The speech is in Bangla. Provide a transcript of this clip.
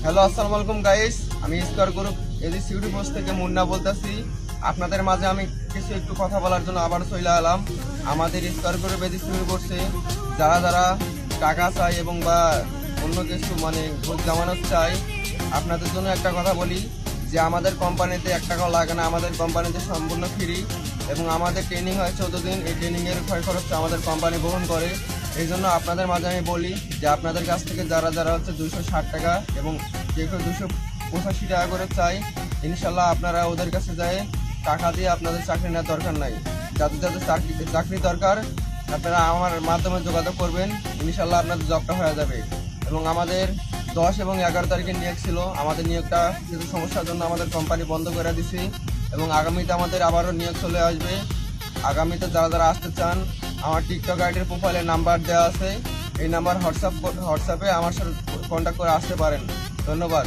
হ্যালো, আসসালামু আলাইকুম গাইস। আমি square group AG security post থেকে মুন্না বলতেছি। আপনাদের মাঝে আমি কিছু একটু কথা বলার জন্য আবার চলে এলাম। আমাদের স্কোয়ার গ্রুপ এজি সিকিউরিটি পোস্টে যারা যারা টাকা চাই এবং বা অন্য কিছু ঘুষ জামানত চাই, আপনাদের জন্য একটা কথা বলি যে আমাদের কোম্পানিতে 1 টাকাও লাগে না। আমাদের কোম্পানিতে সম্পূর্ণ ফ্রি এবং আমাদের ট্রেনিং হয় 14 দিন। এই ট্রেনিংয়ের ক্ষয় খরচটা আমাদের কোম্পানি বহন করে। এই জন্য আপনাদের মাঝে আমি বলি যে আপনাদের কাছ থেকে যারা যারা 260 টাকা এবং যে কেউ 285 টাকা করে চাই, ইনশাল্লাহ আপনারা ওদের কাছে যায় টাকা দিয়ে আপনাদের চাকরি নেওয়ার দরকার নাই। যাদের যাদের চাকরি দরকার আপনারা আমার মাধ্যমে যোগাযোগ করবেন, ইনশাল্লাহ আপনাদের জবটা হয়ে যাবে। এবং আমাদের 10 এবং 11 তারিখে নিয়োগ ছিল। আমাদের নিয়োগটা কিছু সমস্যার জন্য আমাদের কোম্পানি বন্ধ করে দিছি এবং আগামীতে আমাদের আবারও নিয়োগ চলে আসবে। আগামীতে যারা যারা আসতে চান, আমার টিকটক আইডির প্রোফাইলে নাম্বার দেওয়া আছে। এই নাম্বার হোয়াটসঅ্যাপে আমার সাথে কন্ট্যাক্ট করে আসতে পারেন। ধন্যবাদ।